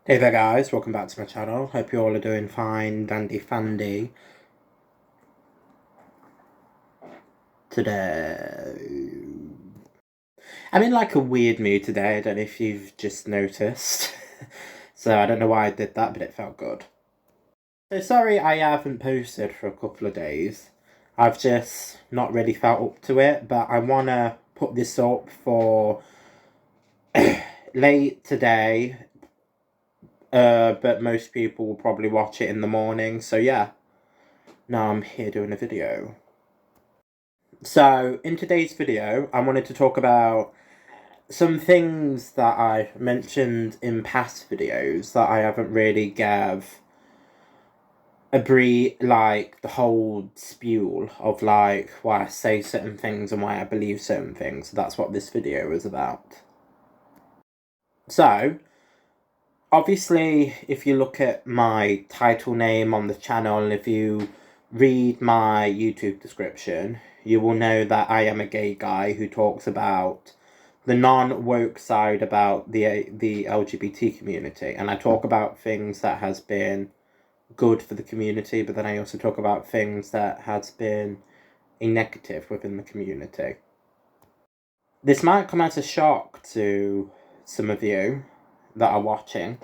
Hey there guys, welcome back to my channel. Hope you all are doing fine, dandy fandy. Today I'm in like a weird mood today, I don't know if you've just noticed. So I don't know why I did that, but it felt good. So sorry I haven't posted for a couple of days. I've just not really felt up to it, but I wanna put this up for late today. But most people will probably watch it in the morning, so yeah. Now I'm here doing a video. So, in today's video, I wanted to talk about some things that I mentioned in past videos that I haven't really gave like, the whole spiel of, like, why I say certain things and why I believe certain things. So that's what this video is about. So, obviously, if you look at my title name on the channel, and if you read my YouTube description, you will know that I am a gay guy who talks about the non-woke side about the LGBT community, and I talk about things that has been good for the community, but then I also talk about things that has been a negative within the community. This might come as a shock to some of you that are watching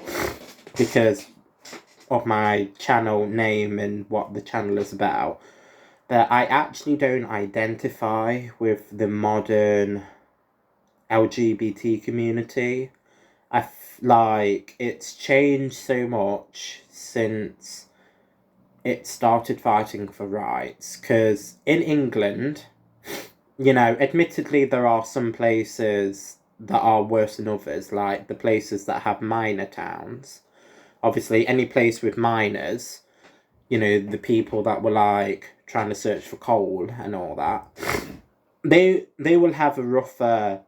because of my channel name and what the channel is about, but I actually don't identify with the modern LGBT community. Like, it's changed so much since it started fighting for rights. Because in England, admittedly, there are some places that are worse than others, like the places that have minor towns. Obviously, any place with miners, the people that were like trying to search for coal and all that, they will have a rougher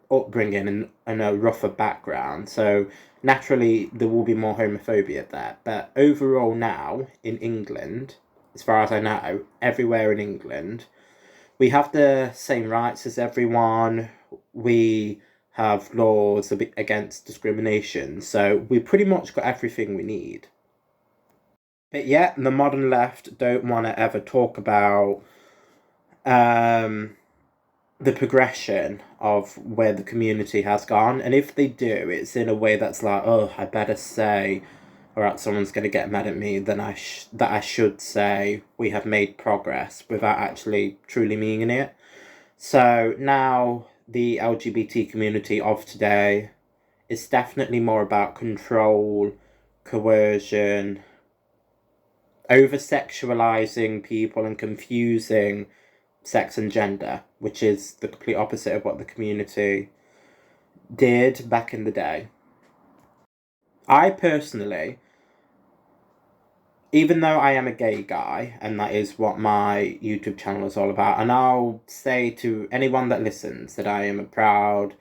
upbringing and a rougher background. So naturally, there will be more homophobia there. But overall, now in England, as far as I know, everywhere in England, we have the same rights as everyone. We have laws against discrimination. So we pretty much got everything we need. But yet, the modern left don't want to ever talk about the progression of where the community has gone. And if they do, it's in a way that's like, oh, I better say, or else someone's going to get mad at me, then that I should say we have made progress without actually truly meaning it. So now the LGBT community of today is definitely more about control, coercion, over sexualizing people and confusing sex and gender, which is the complete opposite of what the community did back in the day. I personally, even though I am a gay guy, and that is what my YouTube channel is all about, and I'll say to anyone that listens that I am a proud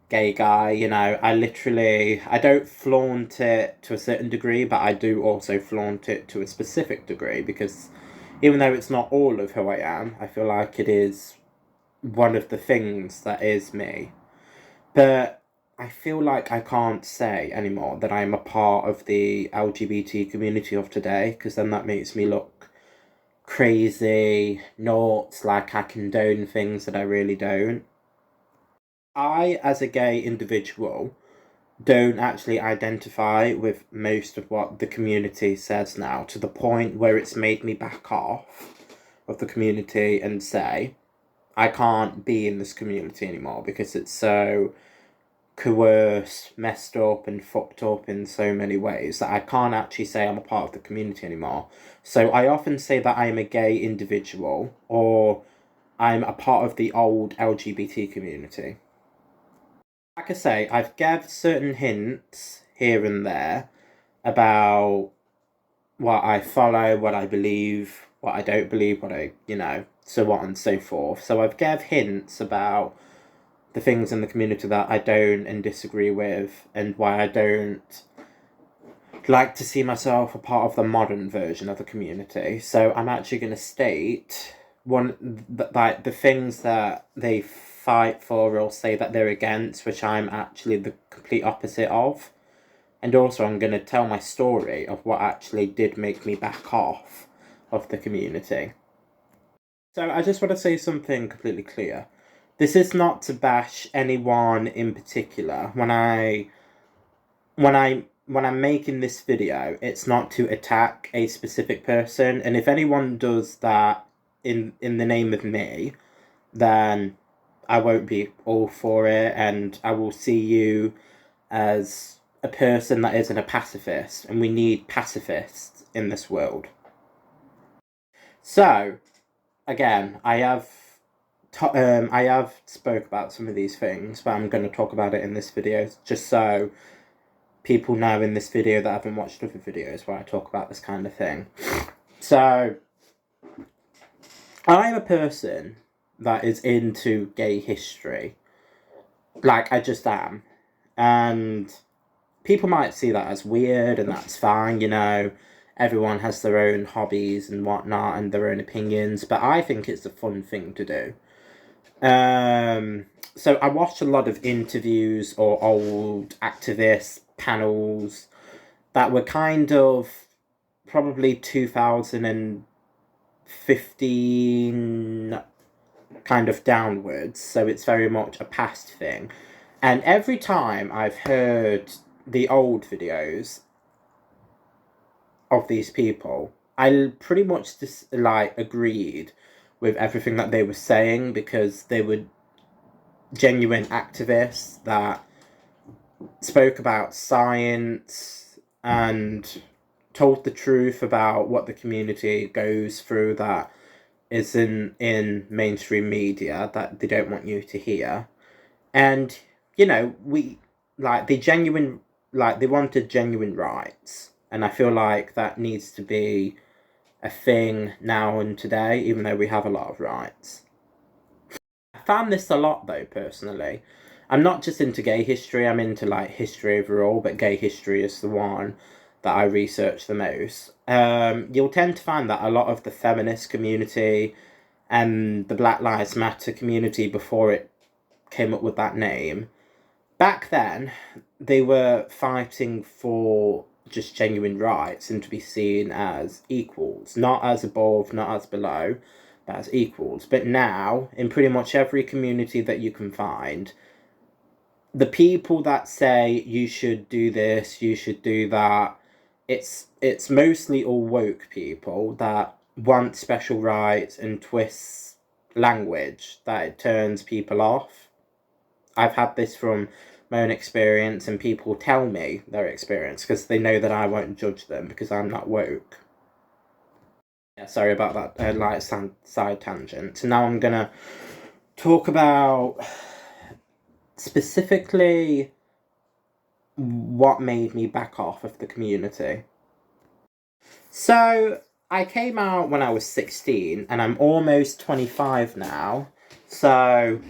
gay guy, I don't flaunt it to a certain degree, but I do also flaunt it to a specific degree, because even though it's not all of who I am, I feel like it is one of the things that is me. But I feel like I can't say anymore that I'm a part of the LGBT community of today, because then that makes me look crazy, nuts, like I condone things that I really don't. I, as a gay individual, don't actually identify with most of what the community says now, to the point where it's made me back off of the community and say, I can't be in this community anymore because it's so coerced, messed up, and fucked up in so many ways that I can't actually say I'm a part of the community anymore. So I often say that I'm a gay individual, or I'm a part of the old LGBT community. Like I say, I've given certain hints here and there about what I follow, what I believe, what I don't believe, so on and so forth. So I've gave hints about the things in the community that I don't and disagree with, and why I don't like to see myself a part of the modern version of the community. So I'm actually going to state like the things that they fight for or say that they're against, which I'm actually the complete opposite of. And also I'm going to tell my story of what actually did make me back off of the community. So I just want to say something completely clear. This is not to bash anyone in particular. When I'm making this video, it's not to attack a specific person. And if anyone does that in the name of me, then I won't be all for it, and I will see you as a person that isn't a pacifist, and we need pacifists in this world. So, again, I have spoke about some of these things, but I'm going to talk about it in this video, just so people know in this video that haven't watched other videos where I talk about this kind of thing. So, I'm a person that is into gay history. Like, I just am. And people might see that as weird, and that's fine, you know. Everyone has their own hobbies and whatnot and their own opinions, but I think it's a fun thing to do. So I watched a lot of interviews or old activist panels that were kind of probably 2015 kind of downwards, so it's very much a past thing. And every time I've heard the old videos of these people, I pretty much just agreed with everything that they were saying, because they were genuine activists that spoke about science and told the truth about what the community goes through that isn't in mainstream media, that they don't want you to hear. And, you know, they wanted genuine rights. And I feel like that needs to be a thing now and today, even though we have a lot of rights. I found this a lot, though, personally. I'm not just into gay history, I'm into, history overall, but gay history is the one that I research the most. You'll tend to find that a lot of the feminist community and the Black Lives Matter community, before it came up with that name, back then, they were fighting for just genuine rights and to be seen as equals, not as above, not as below, but as equals. But now, in pretty much every community that you can find, the people that say you should do this, you should do that, it's mostly all woke people that want special rights and twists language that it turns people off. I've had this from my own experience, and people tell me their experience because they know that I won't judge them because I'm not woke. Yeah, sorry about that side tangent. So now I'm gonna talk about specifically what made me back off of the community. So I came out when I was 16, and I'm almost 25 now. So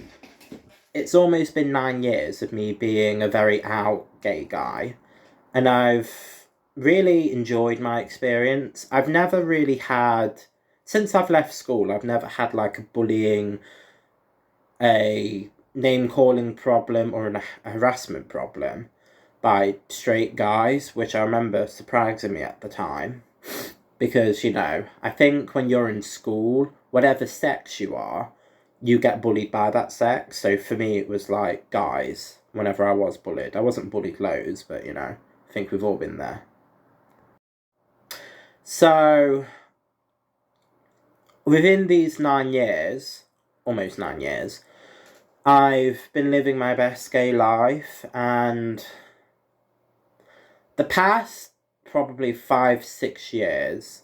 it's almost been 9 years of me being a very out gay guy, and I've really enjoyed my experience. I've never really had, since I've left school, I've never had a bullying, a name-calling problem, or a harassment problem by straight guys, which I remember surprising me at the time. Because, you know, I think when you're in school, whatever sex you are, you get bullied by that sex. So for me, it was guys, whenever I was bullied. I wasn't bullied loads, but, you know, I think we've all been there. So, within these 9 years, almost 9 years, I've been living my best gay life, and the past probably 5-6 years,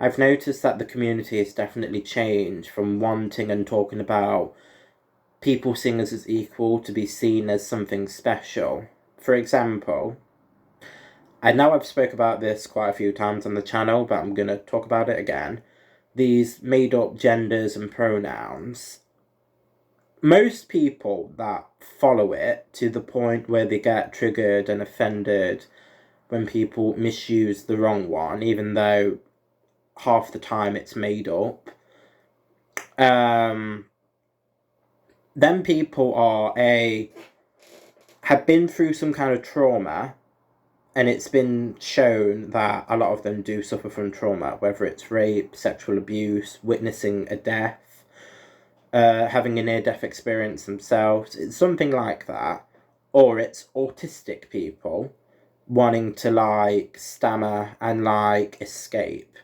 I've noticed that the community has definitely changed from wanting and talking about people seeing us as equal to be seen as something special. For example, I know I've spoke about this quite a few times on the channel, but I'm going to talk about it again. These made-up genders and pronouns. Most people that follow it to the point where they get triggered and offended when people misuse the wrong one, even though half the time it's made up. Then people have been through some kind of trauma, and it's been shown that a lot of them do suffer from trauma, whether it's rape, sexual abuse, witnessing a death, having a near-death experience themselves. It's something like that. Or it's autistic people wanting to, like, stammer and, like, escape.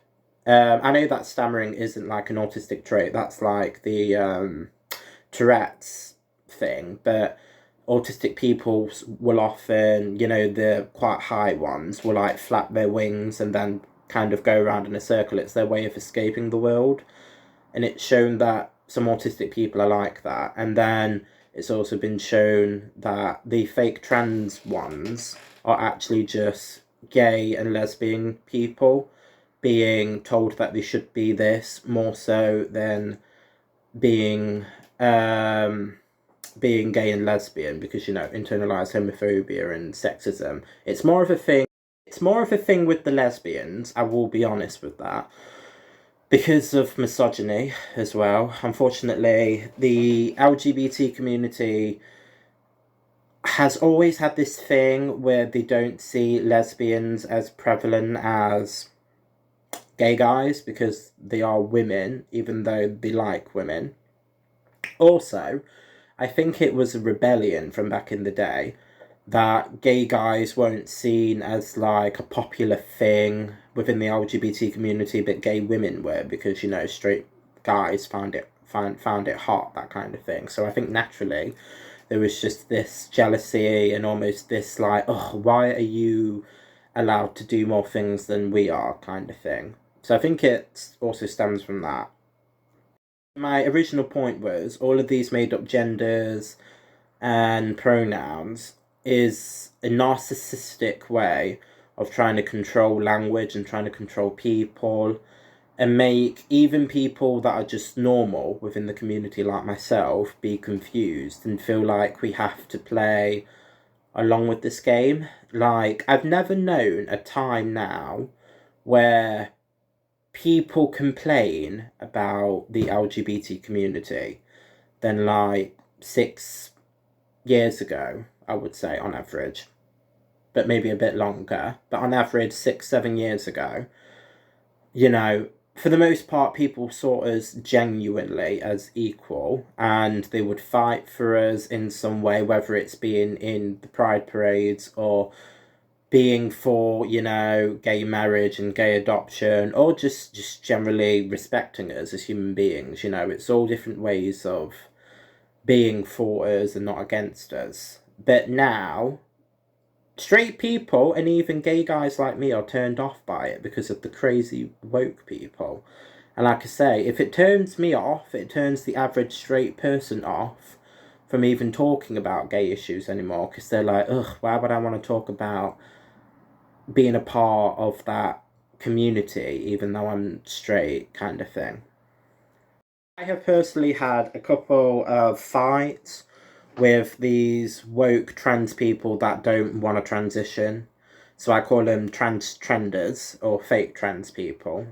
I know that stammering isn't, like, an autistic trait. That's, like, the Tourette's thing. But autistic people will often, you know, the quite high ones will, like, flap their wings and then kind of go around in a circle. It's their way of escaping the world. And it's shown that some autistic people are like that. And then it's also been shown that the fake trans ones are actually just gay and lesbian people being told that they should be this more so than being being gay and lesbian, because, you know, internalized homophobia and sexism. It's more of a thing. It's more of a thing with the lesbians. I will be honest with that. Because of misogyny as well. Unfortunately, the LGBT community has always had this thing where they don't see lesbians as prevalent as gay guys because they are women, even though they like women. Also, I think it was a rebellion from back in the day that gay guys weren't seen as, like, a popular thing within the LGBT community, but gay women were, because, you know, straight guys found it hot, that kind of thing. So I think naturally there was just this jealousy and almost this, like, oh, why are you allowed to do more things than we are, kind of thing. So I think it also stems from that. My original point was all of these made up genders and pronouns is a narcissistic way of trying to control language and trying to control people and make even people that are just normal within the community like myself be confused and feel like we have to play along with this game. Like, I've never known a time now where people complain about the LGBT community than, like, 6 years ago, I would say, on average. But maybe a bit longer. But on average, 6-7 years ago, you know, for the most part, people saw us genuinely as equal, and they would fight for us in some way, whether it's being in the pride parades or being for, you know, gay marriage and gay adoption, or just generally respecting us as human beings. You know, it's all different ways of being for us and not against us. But now, straight people and even gay guys like me are turned off by it because of the crazy woke people. And like I say, if it turns me off, it turns the average straight person off from even talking about gay issues anymore, because they're like, ugh, why would I want to talk about being a part of that community even though I'm straight, kind of thing. I have personally had a couple of fights with these woke trans people that don't want to transition. So I call them trans trenders or fake trans people.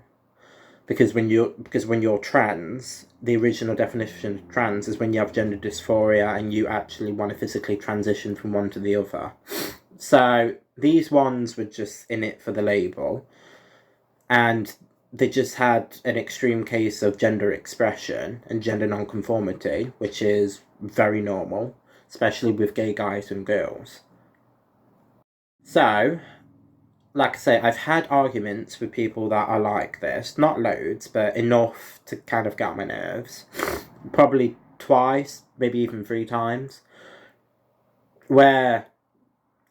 Because when you're trans, the original definition of trans is when you have gender dysphoria and you actually want to physically transition from one to the other. So these ones were just in it for the label, and they just had an extreme case of gender expression and gender nonconformity, which is very normal, especially with gay guys and girls. So, like I say, I've had arguments with people that are like this, not loads, but enough to kind of get on my nerves. Probably twice, maybe even 3 times, where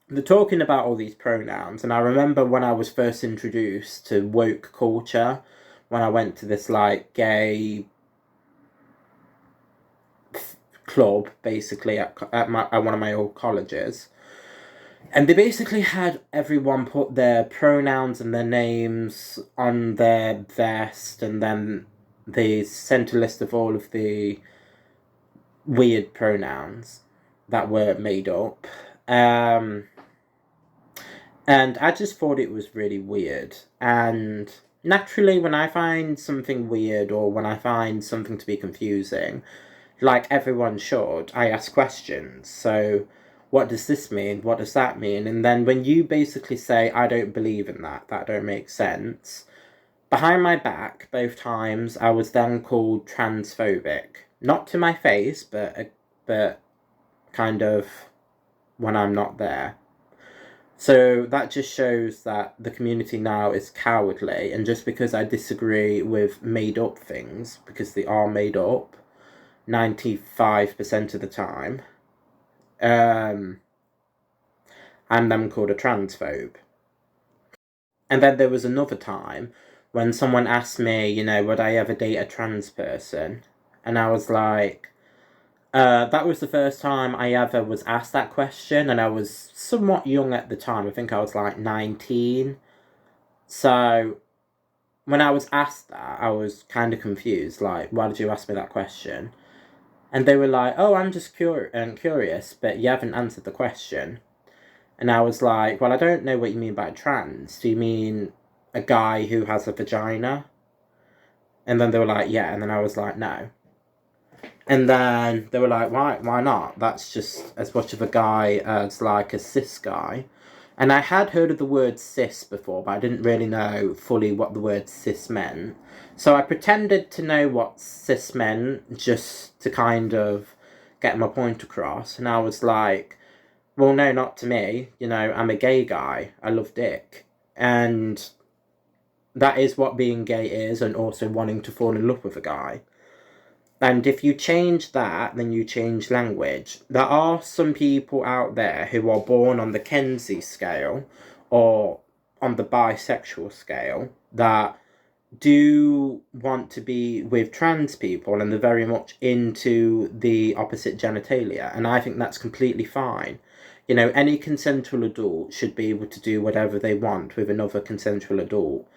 they're talking about all these pronouns. And I remember when I was first introduced to woke culture, when I went to this, like, gay club, basically, at one of my old colleges. And they basically had everyone put their pronouns and their names on their vest, and then they sent a list of all of the weird pronouns that were made up. And I just thought it was really weird. And naturally, when I find something weird or when I find something to be confusing, like everyone should, I ask questions. So what does this mean? What does that mean? And then when you basically say, I don't believe in that, that don't make sense, behind my back, both times, I was then called transphobic. Not to my face, but kind of when I'm not there. So that just shows that the community now is cowardly, and just because I disagree with made up things, because they are made up 95% of the time, I'm then called a transphobe. And then there was another time when someone asked me, would I ever date a trans person? And I was like, that was the first time I ever was asked that question, and I was somewhat young at the time. I think I was like 19. So when I was asked that, I was kind of confused. Like, why did you ask me that question? And they were like, oh, I'm just curious, but you haven't answered the question. And I was like, well, I don't know what you mean by trans. Do you mean a guy who has a vagina? And then they were like, yeah. And then I was like, no. And then they were like, why not? That's just as much of a guy as like a cis guy. And I had heard of the word cis before, but I didn't really know fully what the word cis meant. So I pretended to know what cis meant just to kind of get my point across. And I was like, well, no, not to me. I'm a gay guy. I love dick. And that is what being gay is, and also wanting to fall in love with a guy. And if you change that, then you change language. There are some people out there who are born on the Kenzie scale or on the bisexual scale that do want to be with trans people, and they're very much into the opposite genitalia. And I think that's completely fine. Any consensual adult should be able to do whatever they want with another consensual adult.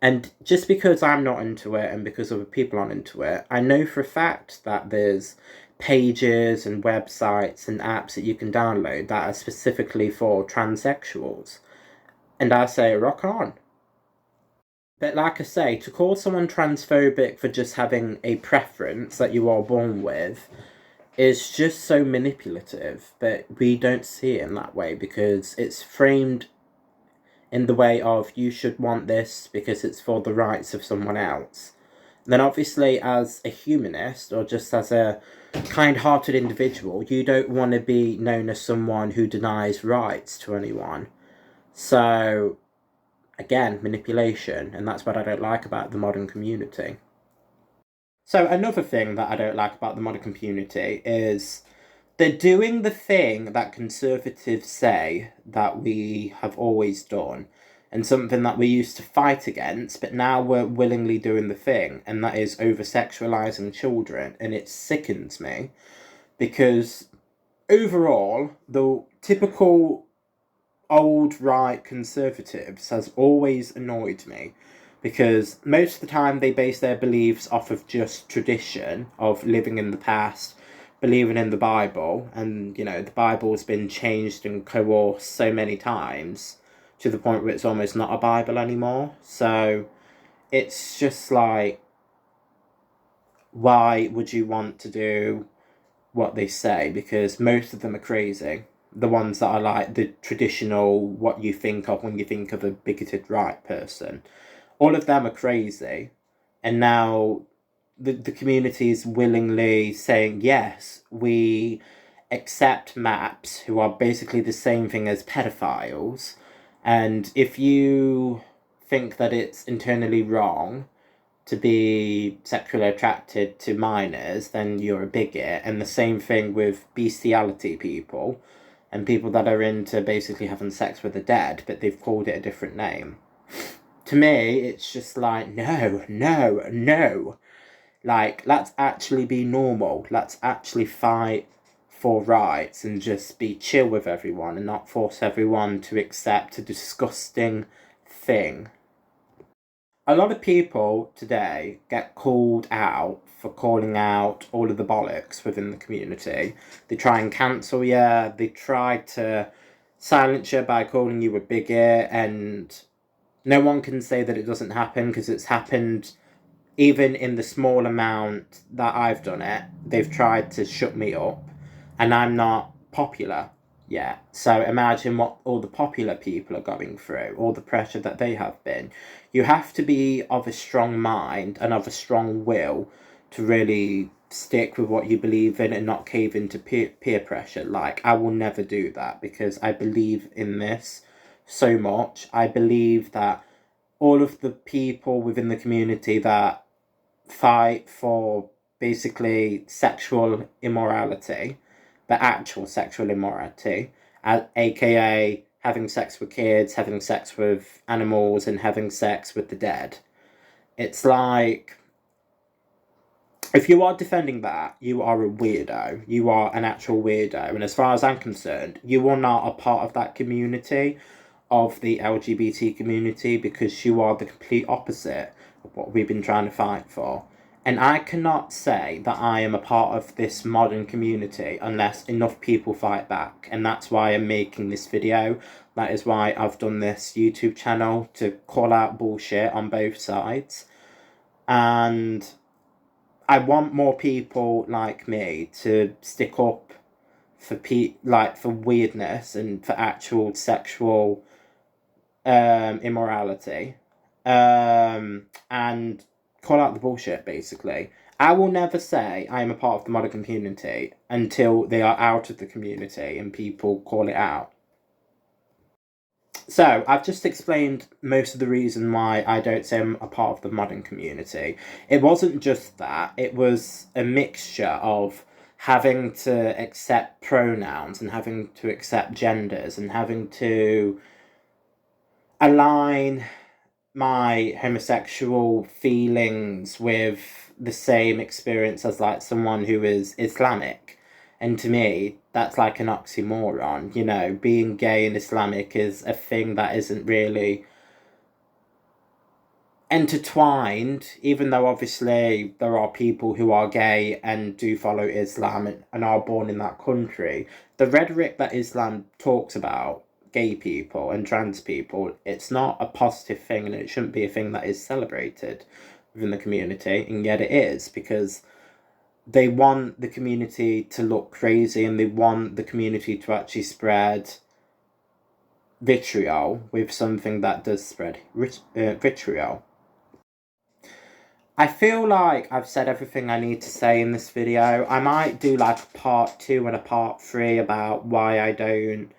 And just because I'm not into it and because other people aren't into it, I know for a fact that there's pages and websites and apps that you can download that are specifically for transsexuals. And I say, rock on. But like I say, to call someone transphobic for just having a preference that you are born with is just so manipulative. But we don't see it in that way because it's framed in the way of you should want this because it's for the rights of someone else. Then obviously as a humanist or just as a kind-hearted individual, you don't want to be known as someone who denies rights to anyone. So again, manipulation, and that's what I don't like about the modern community. So another thing that I don't like about the modern community is they're doing the thing that conservatives say that we have always done, and something that we used to fight against, but now we're willingly doing the thing, and that is over-sexualizing children, and it sickens me, because overall, the typical old right conservatives has always annoyed me, because most of the time they base their beliefs off of just tradition of living in the past, believing in the Bible, and the Bible's been changed and coerced so many times to the point where it's almost not a Bible anymore. So it's just like, why would you want to do what they say? Because most of them are crazy. The ones that are like the traditional, what you think of when you think of a bigoted right person. All of them are crazy. And now the community is willingly saying, yes, we accept maps who are basically the same thing as pedophiles. And if you think that it's internally wrong to be sexually attracted to minors, then you're a bigot. And the same thing with bestiality people and people that are into basically having sex with the dead, but they've called it a different name. To me, it's just like, no, no, no. Like, let's actually be normal. Let's actually fight for rights and just be chill with everyone and not force everyone to accept a disgusting thing. A lot of people today get called out for calling out all of the bollocks within the community. They try and cancel you. They try to silence you by calling you a bigot, and no one can say that it doesn't happen because it's happened. Even in the small amount that I've done it, they've tried to shut me up, and I'm not popular. yet. So imagine what all the popular people are going through, all the pressure that they have been. You have to be of a strong mind and of a strong will to really stick with what you believe in and not cave into peer pressure. Like, I will never do that because I believe in this so much. I believe that all of the people within the community that fight for basically sexual immorality, the actual sexual immorality, aka having sex with kids, having sex with animals, and having sex with the dead. It's like, if you are defending that, you are a weirdo. You are an actual weirdo. And as far as I'm concerned, you are not a part of that community, of the LGBT community, because you are the complete opposite of what we've been trying to fight for. And I cannot say that I am a part of this modern community unless enough people fight back. And that's why I'm making this video. That is why I've done this YouTube channel, to call out bullshit on both sides. And I want more people like me to stick up for for weirdness and for actual sexual immorality, and call out the bullshit, basically. I will never say I am a part of the modern community until they are out of the community and people call it out. So, I've just explained most of the reason why I don't say I'm a part of the modern community. It wasn't just that, it was a mixture of having to accept pronouns and having to accept genders and having to align my homosexual feelings with the same experience as like someone who is Islamic. And to me, that's like an oxymoron. You know, being gay and Islamic is a thing that isn't really intertwined, even though obviously there are people who are gay and do follow Islam and are born in that country. The rhetoric that Islam talks about gay people and trans people, it's not a positive thing, and it shouldn't be a thing that is celebrated within the community, and yet it is, because they want the community to look crazy and they want the community to actually spread vitriol with something that does spread vitriol. I feel like I've said everything I need to say in this video. I might do like a part 2 and a part 3 about why I don't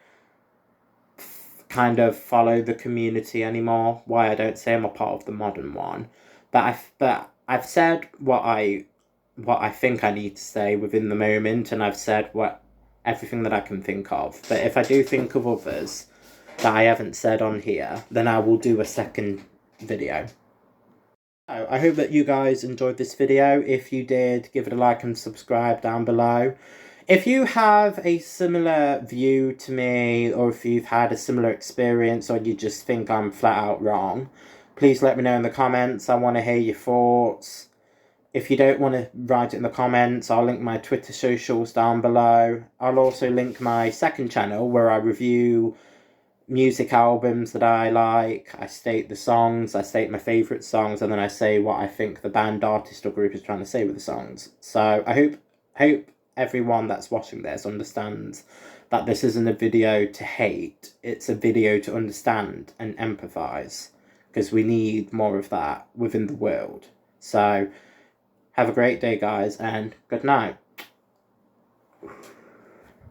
kind of follow the community anymore, why I don't say I'm a part of the modern one. But I've said what I think I need to say within the moment, and I've said everything that I can think of. But if I do think of others that I haven't said on here, then I will do a second video. So I hope that you guys enjoyed this video. If you did, give it a like and subscribe down below. If you have a similar view to me, or if you've had a similar experience, or you just think I'm flat out wrong, please let me know in the comments. I want to hear your thoughts. If you don't want to write it in the comments, I'll link my Twitter socials down below. I'll also link my second channel where I review music albums that I like. I state the songs, I state my favourite songs, and then I say what I think the band, artist, or group is trying to say with the songs. So I hope everyone that's watching this understands that this isn't a video to hate. It's a video to understand and empathise, because we need more of that within the world. So have a great day, guys, and good night.